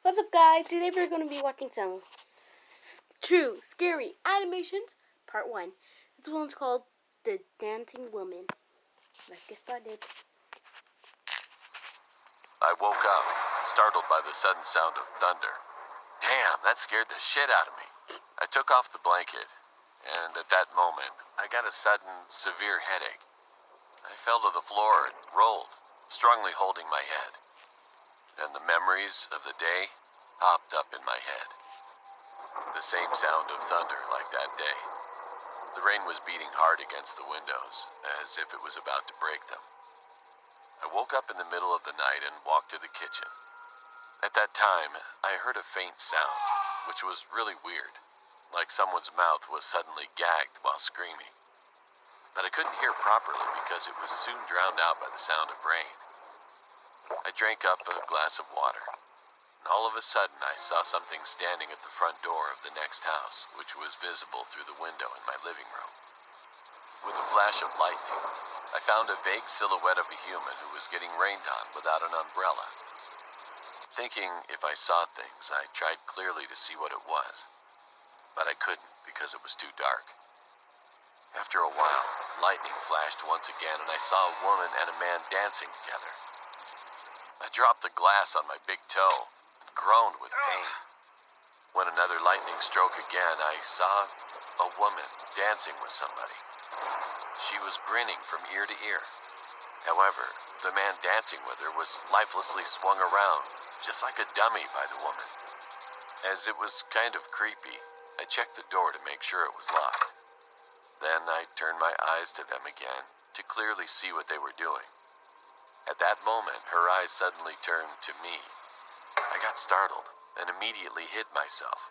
What's up, guys? Today we're going to be watching some true scary animations, part 1. This one's called The Dancing Woman. Let's get started. I woke up, startled by the sudden sound of thunder. Damn, that scared the shit out of me. I took off the blanket, and at that moment, I got a sudden, severe headache. I fell to the floor and rolled, strongly holding my head. And the memories of the day popped up in my head. The same sound of thunder like that day. The rain was beating hard against the windows, as if it was about to break them. I woke up in the middle of the night and walked to the kitchen. At that time, I heard a faint sound, which was really weird, like someone's mouth was suddenly gagged while screaming. But I couldn't hear properly because it was soon drowned out by the sound of rain. I drank up a glass of water, and all of a sudden I saw something standing at the front door of the next house, which was visible through the window in my living room. With a flash of lightning, I found a vague silhouette of a human who was getting rained on without an umbrella. Thinking if I saw things, I tried clearly to see what it was, but I couldn't because it was too dark. After a while, lightning flashed once again and I saw a woman and a man dancing together. I dropped the glass on my big toe and groaned with pain. When another lightning stroke again, I saw a woman dancing with somebody. She was grinning from ear to ear. However, the man dancing with her was lifelessly swung around, just like a dummy by the woman. As it was kind of creepy, I checked the door to make sure it was locked. Then I turned my eyes to them again to clearly see what they were doing. At that moment, her eyes suddenly turned to me. I got startled and immediately hid myself.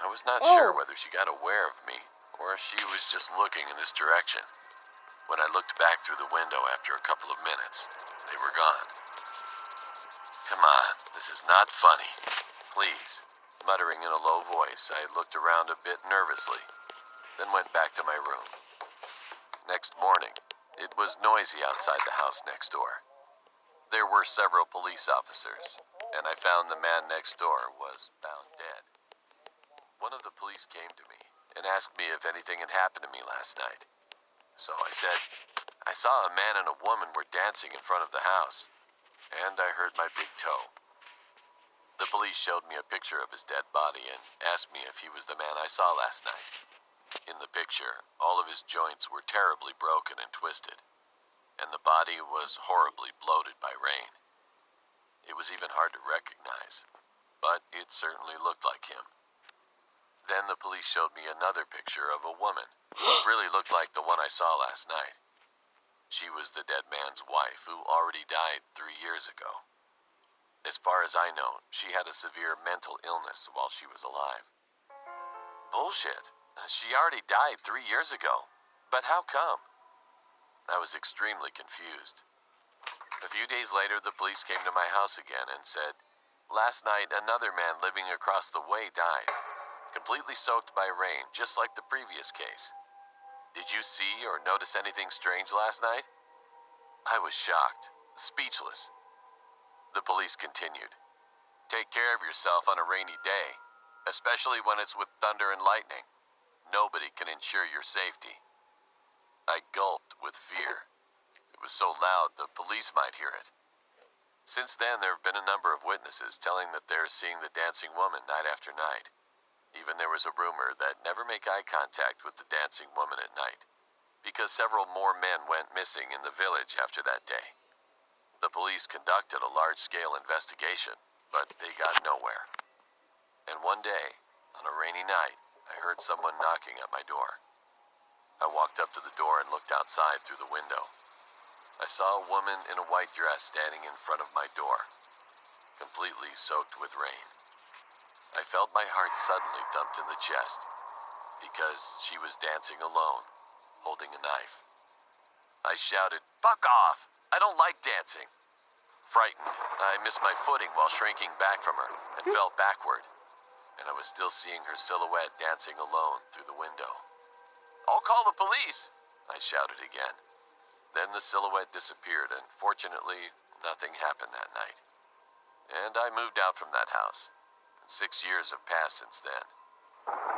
I was not sure whether she got aware of me or if she was just looking in this direction. When I looked back through the window after a couple of minutes, they were gone. Come on, this is not funny. Please. Muttering in a low voice, I looked around a bit nervously, then went back to my room. Next morning, it was noisy outside the house next door. There were several police officers, and I found the man next door was found dead. One of the police came to me and asked me if anything had happened to me last night. So I said, I saw a man and a woman were dancing in front of the house, and I hurt my big toe. The police showed me a picture of his dead body and asked me if he was the man I saw last night. In the picture, all of his joints were terribly broken and twisted, and the body was horribly bloated by rain. It was even hard to recognize, but it certainly looked like him. Then the police showed me another picture of a woman who really looked like the one I saw last night. She was the dead man's wife who already died 3 years ago. As far as I know, she had a severe mental illness while she was alive. Bullshit. She already died 3 years ago. But how come? I was extremely confused. A few days later, the police came to my house again and said, last night another man living across the way died, completely soaked by rain, just like the previous case. Did you see or notice anything strange last night? I was shocked, speechless. The police continued. Take care of yourself on a rainy day, especially when it's with thunder and lightning. Nobody can ensure your safety. I gulped with fear. It was so loud the police might hear it. Since then, there have been a number of witnesses telling that they're seeing the dancing woman night after night. Even there was a rumor that never make eye contact with the dancing woman at night, because several more men went missing in the village after that day. The police conducted a large-scale investigation, but they got nowhere. And one day, on a rainy night, I heard someone knocking at my door. I walked up to the door and looked outside through the window. I saw a woman in a white dress standing in front of my door, completely soaked with rain. I felt my heart suddenly thumped in the chest, because she was dancing alone, holding a knife. I shouted, "Fuck off! I don't like dancing!" Frightened, I missed my footing while shrinking back from her and fell backward, and I was still seeing her silhouette dancing alone through the window. "I'll call the police!" I shouted again. Then the silhouette disappeared, and fortunately, nothing happened that night. and I moved out from that house. 6 years have passed since then.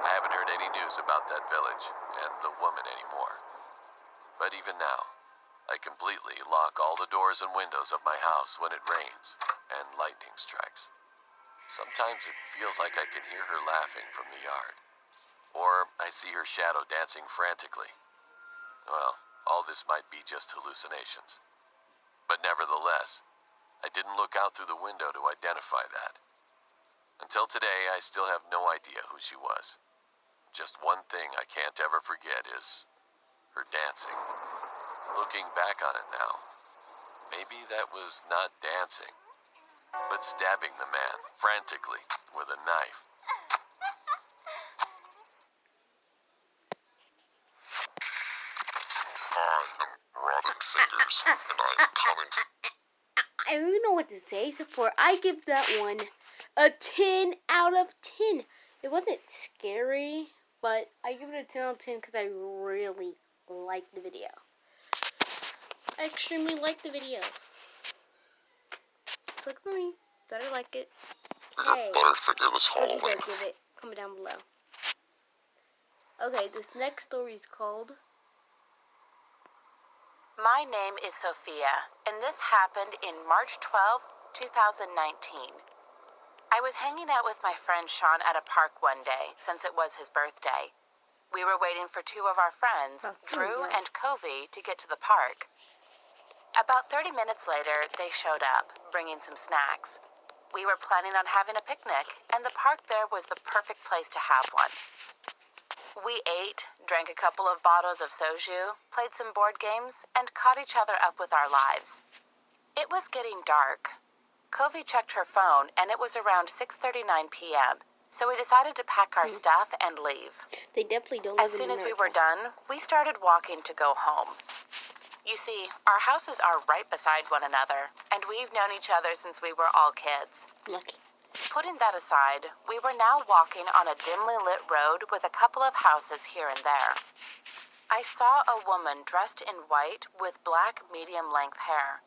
I haven't heard any news about that village and the woman anymore. But even now, I completely lock all the doors and windows of my house when it rains and lightning strikes. Sometimes it feels like I can hear her laughing from the yard, or I see her shadow dancing frantically. Well, all this might be just hallucinations. But nevertheless, I didn't look out through the window to identify that. Until today, I still have no idea who she was. Just one thing I can't ever forget is her dancing. Looking back on it now, maybe that was not dancing, but stabbing the man frantically with a knife. I am Rotten Fingers, and I'm coming. I don't even know what to say except for I give that one a 10 out of 10. It wasn't scary, but I give it a 10 out of 10 because I really liked the video. I extremely liked the video. Click for me. Better like it. Hey, Butterfinger this what you Halloween. guys give it? Comment down below. Okay, this next story is called My name is Sophia, and this happened in March 12, 2019. I was hanging out with my friend Sean at a park one day, since it was his birthday. We were waiting for two of our friends, Drew and Covey, to get to the park. About 30 minutes later, they showed up, bringing some snacks. We were planning on having a picnic, and the park there was the perfect place to have one. We ate, drank a couple of bottles of soju, played some board games, and caught each other up with our lives. It was getting dark. Covey checked her phone, and it was around 6:39 p.m., so we decided to pack our stuff and leave. They definitely don't live As soon in as we America. were done, we started walking to go home. You see, our houses are right beside one another, and we've known each other since we were all kids. Lucky. Putting that aside, we were now walking on a dimly lit road with a couple of houses here and there. I saw a woman dressed in white with black medium-length hair.